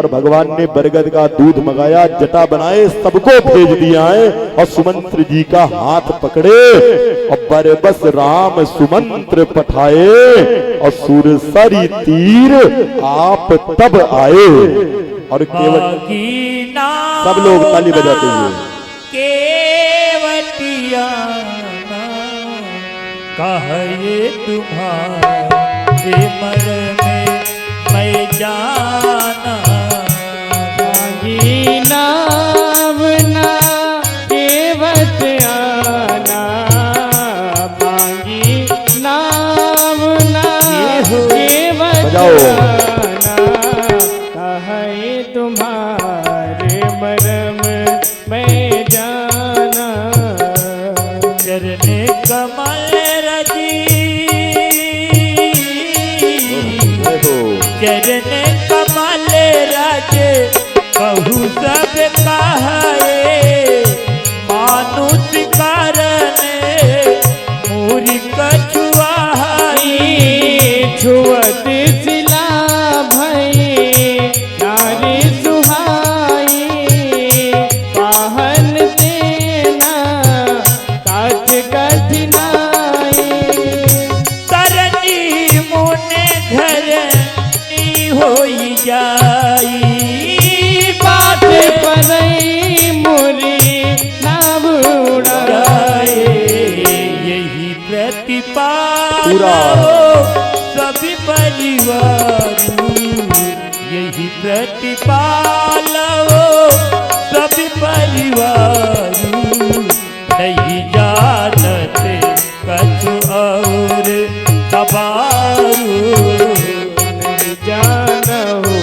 और भगवान ने बरगद का दूध मंगाया, जटा बनाए, सबको भेज दिया है और सुमंत्र जी का हाथ पकड़े और बरबस राम सुमंत्र पठाए और सुरसरी तीर आप तब आए। और केवट सब लोग ताली बजाते हुए केवटिया कहे तुम्हारे मर में मैं जाना नाम ना केवट आना मांगी नाम ना केवट आना कहे तुम्हारे मरम मैं जाना। चरने कमल रजी चरने कमल रज कहू सब कहे मानुष करने मूरी कछुआई छुअत सिला भई नारी सुहाई पाहन देना काठ कठिनाई तरनी मुने धरनी होई जाई बात परई मुरी नाम उड़ाए यही प्रतिपाल पूरा। सभी परिवार यही प्रतिपाल सभी परिवार नहीं जानते कछु और कबारू नहीं जानहु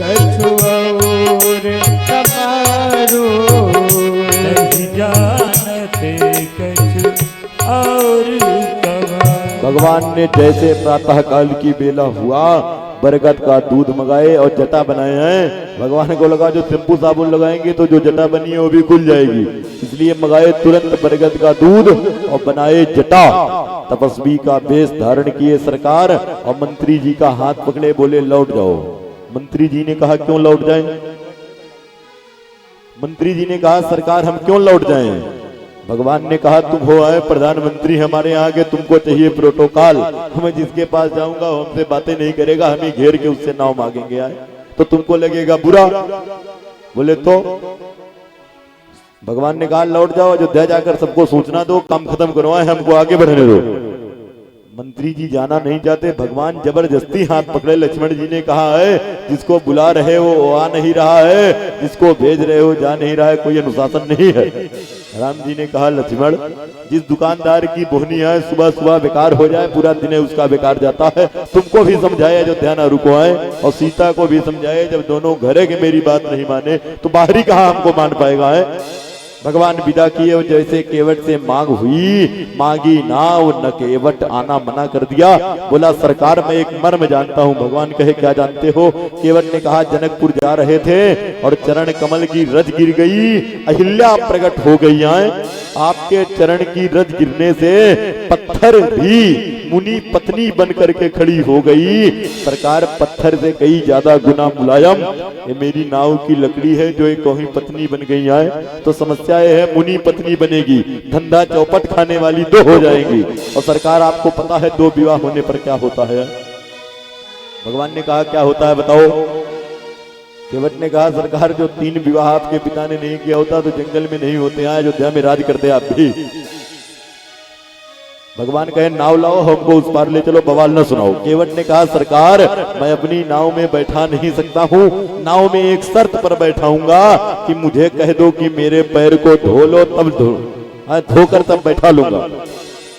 कछु और कबारू नहीं जानते कछु और कबारू। भगवान ने जैसे प्रातः काल की बेला हुआ बरगद का दूध मंगाए और जटा बनाए हैं। भगवान को लगा जो शैम्पू साबुन लगाएंगे तो जो जटा बनी है वो भी खुल जाएगी, इसलिए मंगाए तुरंत बरगद का दूध और बनाए जटा। तपस्वी का वेश धारण किए सरकार और मंत्री जी का हाथ पकड़े, बोले लौट जाओ। मंत्री जी ने कहा क्यों लौट जाएं? मंत्री जी ने कहा सरकार हम क्यों लौट जाएं? भगवान ने कहा तुम हो आए प्रधानमंत्री हमारे यहाँ के, तुमको चाहिए प्रोटोकॉल। मैं जिसके पास जाऊंगा वो हमसे बातें नहीं करेगा, हम ही घेर के उससे नाव मांगेंगे आए तो तुमको लगेगा बुरा। बोले तो भगवान ने कहा लौट जाओ, अयोध्या जाकर सबको सूचना दो, काम खत्म करवाए, हमको आगे बढ़ने दो। मंत्री जी जाना नहीं चाहते, भगवान जबरदस्ती हाथ पकड़े। लक्ष्मण जी ने कहा है जिसको बुला रहे हो आ नहीं रहा है, जिसको भेज रहे हो जा नहीं रहा है, कोई अनुशासन नहीं है। राम जी ने कहा लक्ष्मण जिस दुकानदार की बोहनी है सुबह सुबह बेकार हो जाए पूरा दिन उसका बेकार जाता है, तुमको भी समझाया जो ध्यान रुको आए और सीता को भी समझाए जब दोनों घरे के मेरी बात नहीं माने तो बाहरी कहाँ हमको मान पाएगा है। भगवान विदा किए और जैसे केवट से मांग हुई, मांगी नाव न केवट आना मना कर दिया। बोला सरकार मैं एक मर्म जानता हूँ। भगवान कहे क्या जानते हो? केवट ने कहा जनकपुर जा रहे थे और चरण कमल की रज गिर गई, अहिल्या प्रकट हो गई हैं। आपके चरण की रज गिरने से पत्थर भी मुनि पत्नी बन करके खड़ी हो गई। सरकार पत्थर से कई ज्यादा गुना मुलायम ये मेरी नाव की लकड़ी है जो एक कोई पत्नी बन गई है। तो समस्या ये है मुनि पत्नी बनेगी, धंधा चौपट खाने वाली दो हो जाएंगी। और सरकार आपको पता है दो विवाह होने पर क्या होता है? भगवान ने कहा क्या होता है बताओ? केवट ने कहा सरकार जो 3 विवाह आपके पिता ने नहीं किया होता तो जंगल में नहीं होते, यहाँ अयोध्या में राज करते आप भी। भगवान कहे नाव लाओ हमको उस पार ले चलो, बवाल न सुनाओ। केवट ने कहा सरकार मैं अपनी नाव में बैठा नहीं सकता हूँ, नाव में एक शर्त पर बैठाऊंगा कि मुझे कह दो कि मेरे पैर को धो लो तब धोकर तब बैठा लूंगा।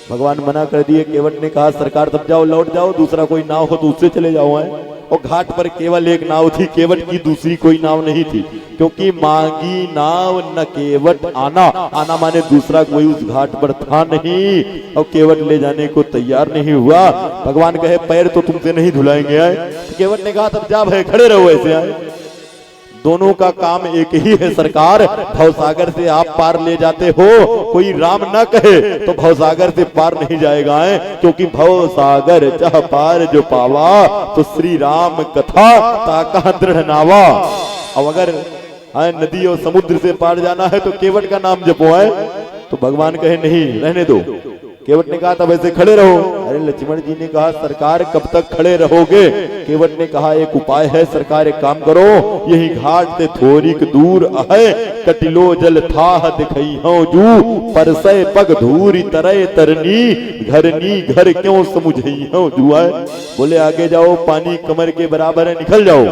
भगवान मना कर दिए। केवट ने कहा सरकार तब जाओ लौट जाओ, दूसरा कोई नाव हो तो उससे चले जाओ है। और घाट पर केवल एक नाव थी, केवट की दूसरी कोई नाव नहीं थी, क्योंकि मांगी नाव न केवट आना, आना माने दूसरा कोई उस घाट पर था नहीं और केवट ले जाने को तैयार नहीं हुआ। भगवान कहे पैर तो तुमसे नहीं धुलाएंगे आए। तो केवट ने कहा तब जा भाई खड़े रहो ऐसे आए। दोनों का काम एक ही है सरकार, भवसागर से आप पार ले जाते हो, कोई राम ना कहे तो भवसागर से पार नहीं जाएगा है, क्योंकि भवसागर चाह पार जो पावा तो श्री राम कथा ताका दृढ़ नावा। अब अगर नदी और समुद्र से पार जाना है तो केवट का नाम जपो है, तो भगवान कहे नहीं रहने दो। केवट ने कहा तब ऐसे खड़े रहो। अरे लक्ष्मण जी ने कहा सरकार कब तक खड़े रहोगे? केवट ने कहा एक उपाय है सरकार, एक काम करो, यही घाट से थोड़ीक दूर है, कटिलो जल थाह दिखई हो जू, परसय पग धूरी तरय तरनी, घरनी घर क्यों समुझई हो जू। बोले आगे जाओ, पानी कमर के बराबर है, निकल जाओ।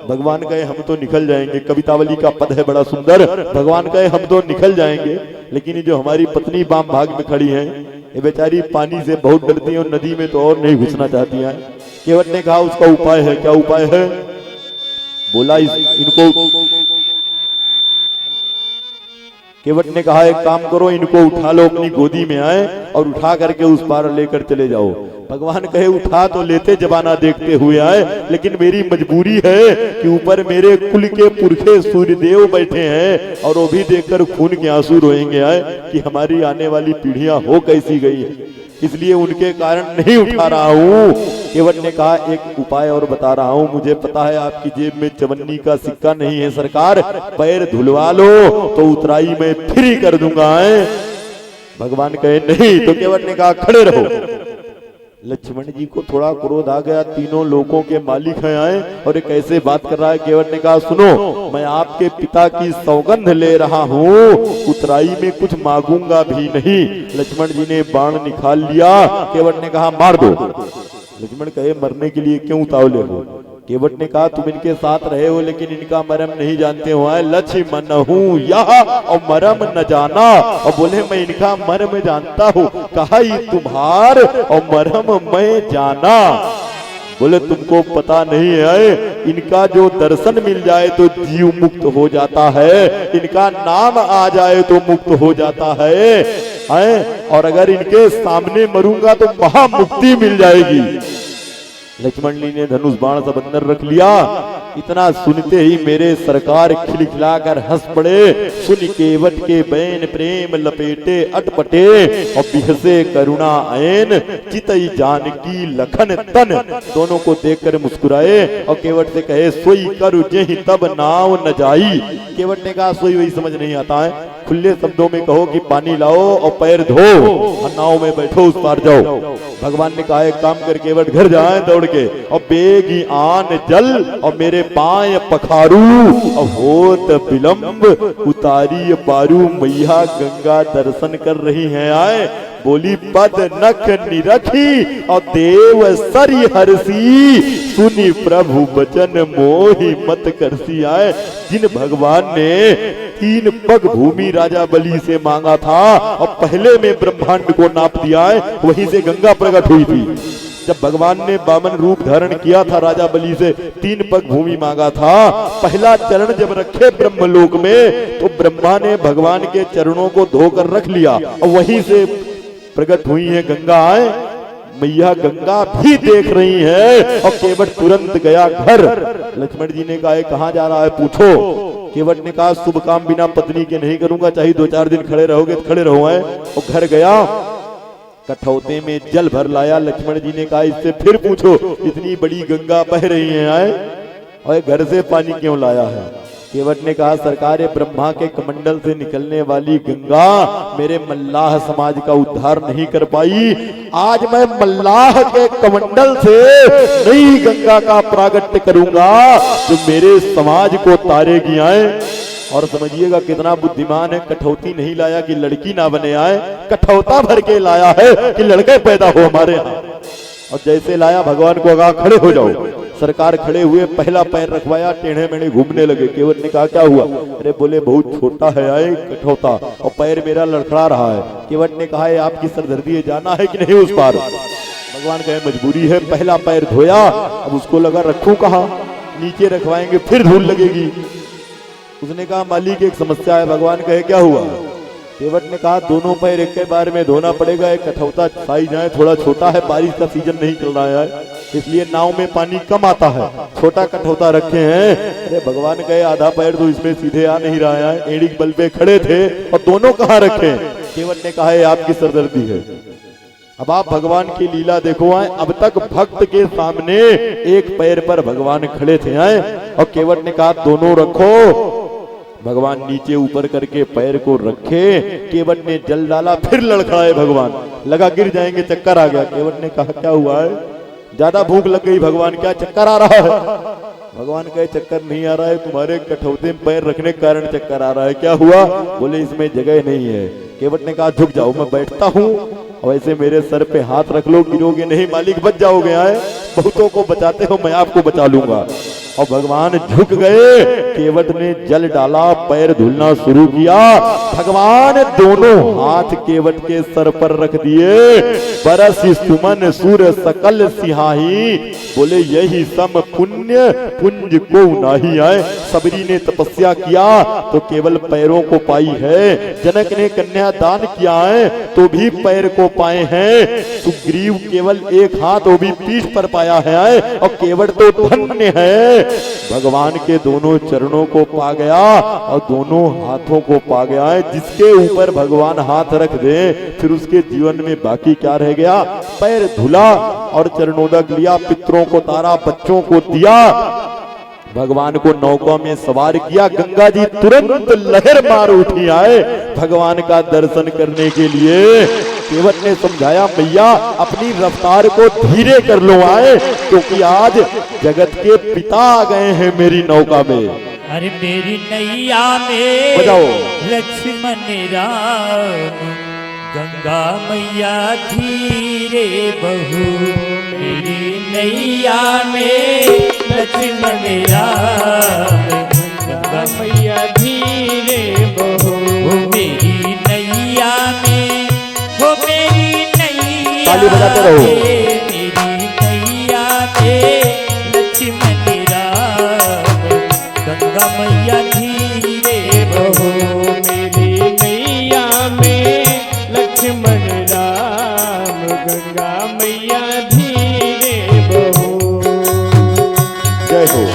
भगवान कहे हम तो निकल जाएंगे, कवितावली का पद है बड़ा सुंदर। भगवान कहे हम तो निकल जाएंगे, लेकिन ये जो हमारी पत्नी बाम भाग में खड़ी है, ये बेचारी पानी से बहुत डरती है और नदी में तो और नहीं घुसना चाहती है। केवट ने कहा उसका उपाय है। क्या उपाय है? बोला इनको, केवट ने कहा एक काम करो, इनको उठा लो, अपनी गोदी में आए और उठा करके उस पार लेकर चले जाओ। भगवान कहे उठा तो लेते जमाना देखते हुए आए, लेकिन मेरी मजबूरी है कि ऊपर मेरे कुल के पुरखे सूर्यदेव बैठे हैं और वो भी देखकर खून के आंसू रोएंगे आए कि हमारी आने वाली पीढ़ियां हो कैसी गई है, इसलिए उनके कारण नहीं उठा रहा हूं। केवट ने कहा एक उपाय और बता रहा हूं, मुझे पता है आपकी जेब में चवन्नी का सिक्का नहीं है सरकार, पैर धुलवा लो तो उतराई मैं फ्री कर दूंगा। भगवान कहे नहीं, तो केवट ने कहा खड़े रहो। लक्ष्मण जी को थोड़ा क्रोध आ गया, तीनों लोगों के मालिक हैं आए और ये कैसे बात कर रहा है। केवट ने कहा सुनो, मैं आपके पिता की सौगंध ले रहा हूँ, उतराई में कुछ मांगूंगा भी नहीं। लक्ष्मण जी ने बाण निकाल लिया। केवट ने कहा मार दो। लक्ष्मण कहे मरने के लिए क्यों उतावले हो? केवट ने कहा तुम इनके साथ रहे हो लेकिन इनका मरम नहीं जानते हो। लक्ष्मण हूँ यह और मरम न जाना। और बोले मैं इनका मरम जानता हूँ। कहा तुम्हार और मरम मैं जाना। बोले तुमको पता नहीं है, इनका जो दर्शन मिल जाए तो जीव मुक्त हो जाता है, इनका नाम आ जाए तो मुक्त हो जाता है, और अगर इनके सामने मरूंगा तो महामुक्ति मिल जाएगी। लक्ष्मण जी ने धनुष बाण सब अंदर रख लिया। इतना सुनते ही मेरे सरकार खिलखिलाकर हंस पड़े। सुन केवट के बैन प्रेम लपेटे अटपटे, और बिहसे करुणा ऐन चितई जानकी लखन तन। दोनों को देखकर मुस्कुराए और केवट से कहे सोई करु जेहि तब नाव न जाई। केवट ने कहा सोई वही समझ नहीं आता है, खुले शब्दों में कहो कि पानी लाओ और पैर धो और नाव में बैठो उस पार जाओ। भगवान ने कहा एक काम कर केवट घर जाए दौड़ के, और बेगी आन जल और मेरे पाय पखारू, और होत विलंब उतारी पारू। मैया गंगा दर्शन कर रही हैं आए। बोली पद नख निरखी और देव सरी हरसी, सुनी प्रभु बचन मोहि मत करसी। आए जिन भगवान ने 3 पग भूमि राजा बलि से मांगा था और पहले में ब्रह्मांड को नाप दिया है, वहीं से गंगा प्रकट हुई थी। जब भगवान ने वामन रूप धारण किया था राजा बलि से 3 पग भूमि मांगा था, पहला चरण जब रखे ब्रह्मलोक में तो ब्रह्मा ने भगवान के चरणों को धोकर रख लिया और वहीं से प्रकट हुई है गंगा। आए मैया गंगा भी देख रही है और केवट तुरंत गया घर। लक्ष्मण जी ने कहा कहाँ जा रहा है पूछो। केवट ने कहा शुभ काम बिना पत्नी के नहीं करूंगा, चाहे 2-4 दिन खड़े रहोगे तो खड़े रहो। और घर गया, कठौते में जल भर लाया। लक्ष्मण जी ने कहा इससे फिर पूछो, इतनी बड़ी गंगा बह रही है आए और घर से पानी क्यों लाया है? केवट ने कहा सरकार ब्रह्मा के कमंडल से निकलने वाली गंगा मेरे मल्लाह समाज का उद्धार नहीं कर पाई। आज मैं मल्लाह के कमंडल से नई गंगा का प्रागट्य करूंगा जो मेरे समाज को तारेगी। आए और समझिएगा कितना बुद्धिमान है, कठौती नहीं लाया कि लड़की ना बने आए, कठौता भर के लाया है कि लड़के पैदा हो हमारे यहाँ। और जैसे लाया भगवान को कहा खड़े हो जाओ। सरकार खड़े हुए, पहला पैर रखवाया, टेढ़े मेढ़े घूमने लगे। केवट ने कहा क्या हुआ? अरे बोले बहुत छोटा है आए कठौता और पैर मेरा लड़खड़ा रहा है। केवट ने कहा आपकी सरदर्दी है, जाना है कि नहीं उस पार? भगवान कहे मजबूरी है। पहला पैर धोया, अब उसको लगा रखूं कहाँ, नीचे रखवाएंगे फिर धूल लगेगी। उसने कहा मालिक एक समस्या है। भगवान कहे क्या हुआ? केवट ने कहा दोनों पैर एक के बार में धोना पड़ेगा, एक कठौता साइज है थोड़ा छोटा है, बारिश का सीजन नहीं चल रहा है। इसलिए नाव में पानी कम आता है, छोटा कठौता रखे हैं। अरे भगवान कहे आधा पैर तो इसमें सीधे आ नहीं रहा है, एड़ी बल पे खड़े थे और दोनों कहाँ रखे। केवट ने कहा आपकी सरदर्दी है। अब आप भगवान की लीला देखो आए, अब तक भक्त के सामने एक पैर पर भगवान खड़े थे आए, और केवट ने कहा दोनों रखो। भगवान नीचे ऊपर करके पैर को रखे, केवट ने जल डाला, फिर लड़खड़ाए भगवान, लगा गिर जाएंगे, चक्कर आ गया। केवट ने कहा क्या हुआ है, ज्यादा भूख लग गई भगवान, क्या चक्कर आ रहा है। भगवान कहे चक्कर नहीं आ रहा है, तुम्हारे कठौते में पैर रखने के कारण चक्कर आ रहा है। क्या हुआ, बोले इसमें जगह नहीं है। केवट ने कहा झुक जाओ, मैं बैठता हूँ, वैसे मेरे सर पे हाथ रख लो, गिरोगे नहीं, मालिक बच जाओगे। आए बहुतों को बचाते हो, मैं आपको बचा लूंगा। और भगवान झुक गए, केवट ने जल डाला, पैर धुलना शुरू किया। भगवान दोनों हाथ केवट के सर पर रख दिए, बरस सुमन सूर्य सकल सिहाही, बोले यही सम पुण्य पुंज को नाही आए। सबरी ने तपस्या किया तो केवल पैरों को पाई है, जनक ने कन्यादान किया है तो भी पैर को पाए हैं, सुग्रीव केवल एक हाथ वो भी पीठ पर पाया है, और केवट तो धन्य है, भगवान के दोनों चरणों को पा गया और दोनों हाथों को पा गया है। जिसके ऊपर भगवान हाथ रख दे फिर उसके जीवन में बाकी क्या रह गया। पैर धुला और चरणोदक लिया, पितरों को तारा, बच्चों को दिया, भगवान को नौका में सवार किया। गंगा जी तुरंत लहर मार उठी आए भगवान का दर्शन करने के लिए। केवट ने समझाया मैया अपनी रफ्तार को धीरे कर लो आए, क्योंकि आज जगत के पिता आ गए हैं मेरी नौका में। अरे मेरी नैया में बजाओ लक्ष्मण राम, गंगा मैया धीरे बहू, मेरी नैया में लक्ष्मण राम, गंगा मैया धीरे बहो, मेरी नैया में, हो मेरी नैया ताली बजाते रहो। मेरी नैया में लक्ष्मण राम, गंगा मैया धीरे बहू, मेरी नैया में लक्ष्मण राम, गंगा मैया धीरे बहो। जय हो।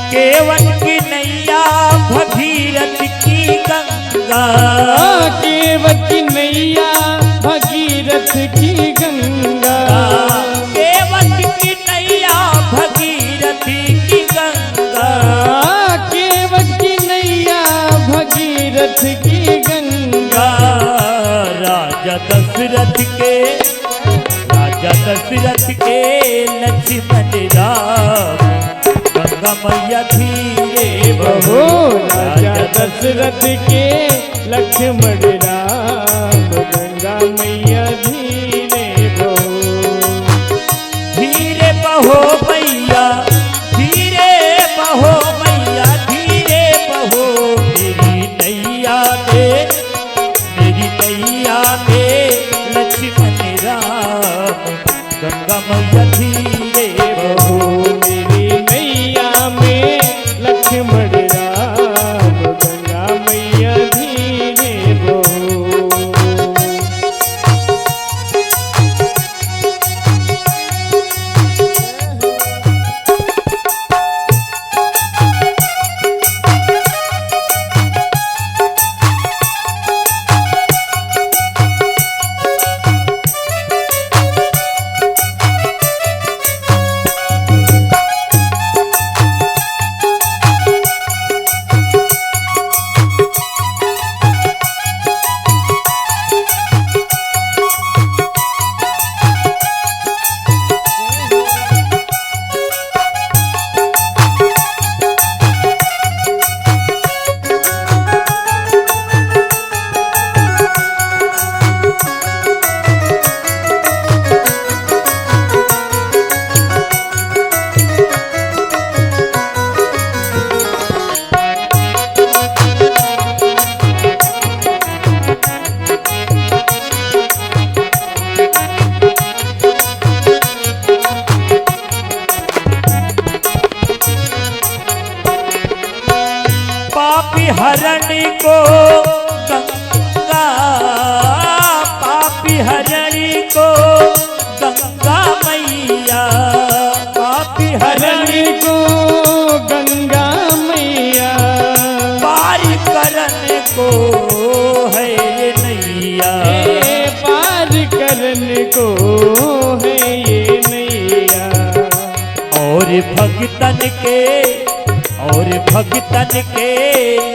केवट की नैया भगीरथ की गंगा, केवट की नैया भगीरथ की गंगा, केवट की नैया भगीरथ की गंगा, केवट की नैया भगीरथ की गंगा। राजा दशरथ के लक्ष्मण राम, गंगा मैया धीरे बहो, बहू, राजा दशरथ के लक्ष्मण राम, गंगा मैया धीरे बहो। धीरे बहो मैया, धीरे बहो मैया, धीरे बहो, मेरी नैया में लक्ष्मण राम, गंगा मैया धीरे बहो, मेरी नैया में लक्ष्मण राम, गंगा मैया धीरे चरण को है ये नैया। और भगतन के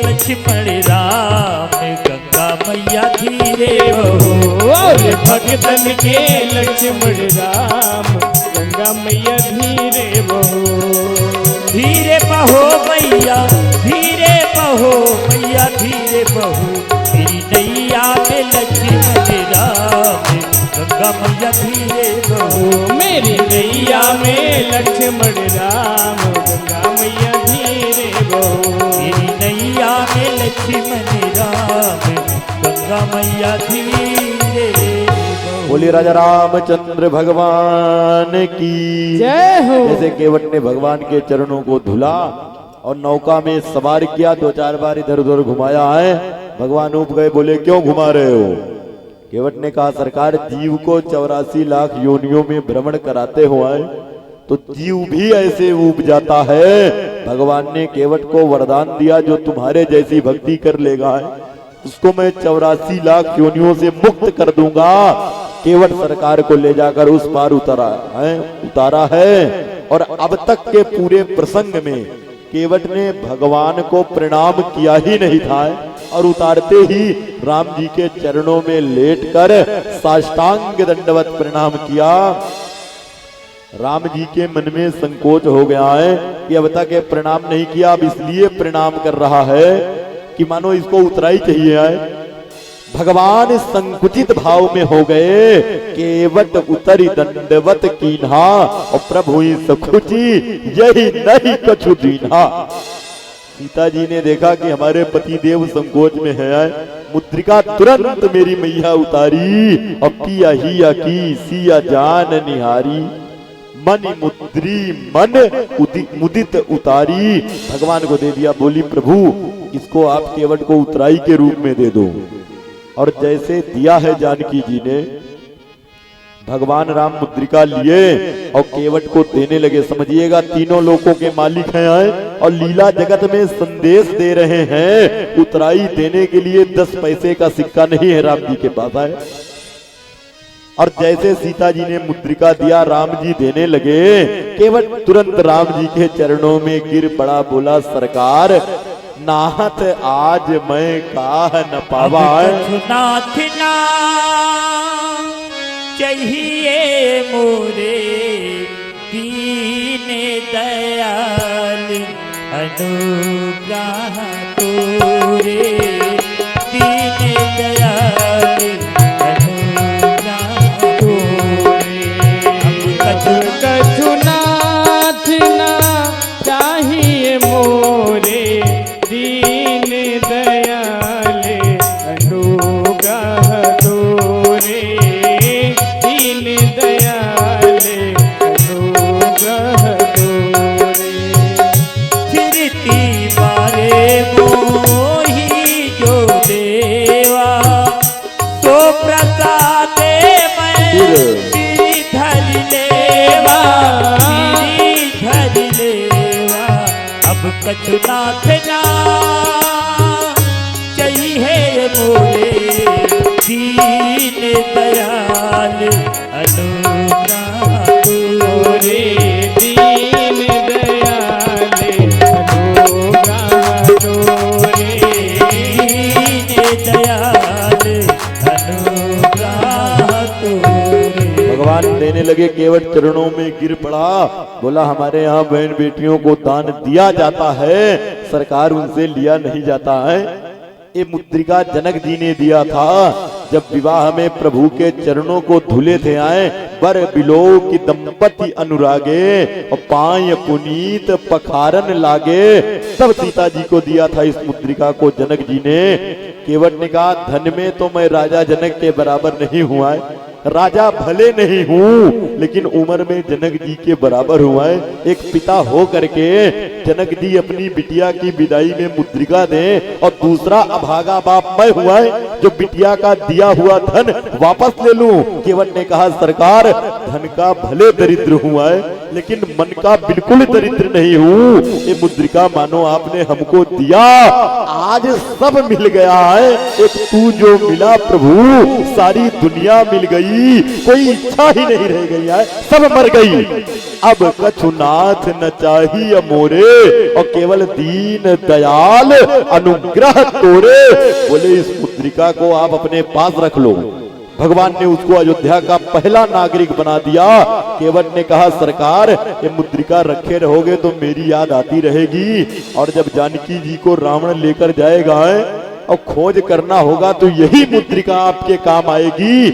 लक्ष्मण राम गंगा मैया धीरे बहो। और भगतन के लक्ष्मण राम गंगा मैया धीरे बहो। धीरे बहो मैया धीरे बहो मैया धीरे बहो। मेरी नैया में लक्ष्मण राम गंगा मैया धीरे बहो। मेरी नैया में लक्ष्मण राम गंगा मैया धीरे बहो। मेरी नैया में लक्ष्मण राम गंगा मैया धीरे बहो। बोलिए राजा रामचंद्र भगवान की जय हो। जैसे केवट ने भगवान के चरणों को धुला और नौका में सवार किया, 2-4 बार इधर उधर घुमाया है। भगवान ऊब गए, बोले क्यों घुमा रहे हो? केवट ने कहा सरकार, जीव को 84 लाख योनियों में भ्रमण कराते हुए तो जीव भी ऐसे ऊब जाता है। भगवान ने केवट को वरदान दिया, जो तुम्हारे जैसी भक्ति कर लेगा उसको मैं 84 लाख योनियों से मुक्त कर दूंगा। केवट सरकार को ले जाकर उस पार उतारा है। और अब तक के पूरे प्रसंग में केवट ने भगवान को प्रणाम किया ही नहीं था, और उतारते ही राम जी के चरणों में लेटकर साष्टांग दंडवत प्रणाम किया। राम जी के मन में संकोच हो गया है कि अब तक प्रणाम नहीं किया, अब इसलिए प्रणाम कर रहा है कि मानो इसको उतराई चाहिए है। भगवान संकुचित भाव में हो गए, केवट उतरी दंडवत कीन्हा और प्रभु सखुची यही नहीं कछु दीन्हा। सीता जी ने देखा कि हमारे पति देव संकोच में है, मुद्रिका तुरंत मेरी मैया उतारी और किया हिया की सिया जान निहारी। मन मुद्री मन मुदित उतारी, भगवान को दे दिया। बोली प्रभु इसको आप केवट को उतराई के रूप में दे दो। और जैसे दिया है जानकी जी ने, भगवान राम मुद्रिका लिए और केवट को देने लगे। समझिएगा तीनों लोकों के मालिक हैं और लीला जगत में संदेश दे रहे हैं। उतराई देने के लिए 10 पैसे का सिक्का नहीं है राम जी के पास है। और जैसे सीता जी ने मुद्रिका दिया, राम जी देने लगे, केवट तुरंत राम जी के चरणों में गिर पड़ा। बोला सरकार, नाथ आज मैं काह न पावा। नाथ ना चाहिए मोरे दीन दयाल अनुग्रह तोरे। दीन दयाल अनुग्रह तोरे। कछु नाथ ना चाहिए मोरे दीन दयाल अनुग्रह तोरे। दीन दयाल अनुग्रह तोरे। फिरती बारे मोही जो देवा तो प्रसादे मैं धर लेवा। धर लेवा अब कछु नाथ ना चाहिए मोरे दीन दयाल अनुग्रह तोरे। दीन दयाल अनुग्रह तोरे। दीन दयाल अनुग्रह तोरे। भगवान देने लगे, केवट चरणों में गिर पड़ा। बोला हमारे यहाँ बहन बेटियों को दान दिया जाता है, सरकार उनसे लिया नहीं जाता है। ये मुद्रिका जनक जी ने दिया था। जब विवाह में प्रभु के चरणों को धुले थे आए, बर बिलो की दंपति अनुरागे और पाय पुनीत पखारन लागे। तब सीता जी को दिया था इस मुद्रिका को जनक जी ने। केवट ने कहा धन में तो मैं राजा जनक के बराबर नहीं हुआ है, राजा भले नहीं हूँ लेकिन उम्र में जनक जी के बराबर हुआ है। एक पिता हो करके जनक जी अपनी बिटिया की विदाई में मुद्रिका दें और दूसरा अभागा बाप मैं हुआ है जो बिटिया का दिया हुआ धन वापस ले लूं। केवट ने कहा सरकार धन का भले दरिद्र हुआ है लेकिन मन का बिल्कुल दरिद्र नहीं हूं। ये मुद्रिका मानो आपने हमको दिया, आज सब मिल गया है। एक तू जो मिला प्रभु सारी दुनिया मिल गई, कोई इच्छा ही नहीं रह गई है, सब मर गई। अब कछुनाथ न चाहिए मोरे और केवल दीन दयाल अनुग्रह तोरे। बोले इस मुद्रिका को आप अपने पास रख लो। भगवान ने उसको अयोध्या का पहला नागरिक बना दिया। केवट ने कहा सरकार ये मुद्रिका रखे रहोगे तो मेरी याद आती रहेगी, और जब जानकी जी को रावण लेकर जाएगा और खोज करना होगा तो यही मुद्रिका आपके काम आएगी।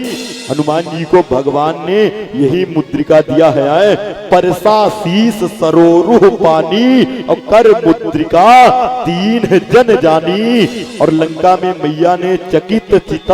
हनुमान जी को भगवान ने यही मुद्रिका दिया है, परसा शीस सरोरुह पानी और कर मुद्रिका दीन जन जानी। और लंका में मैया ने चकित चितौ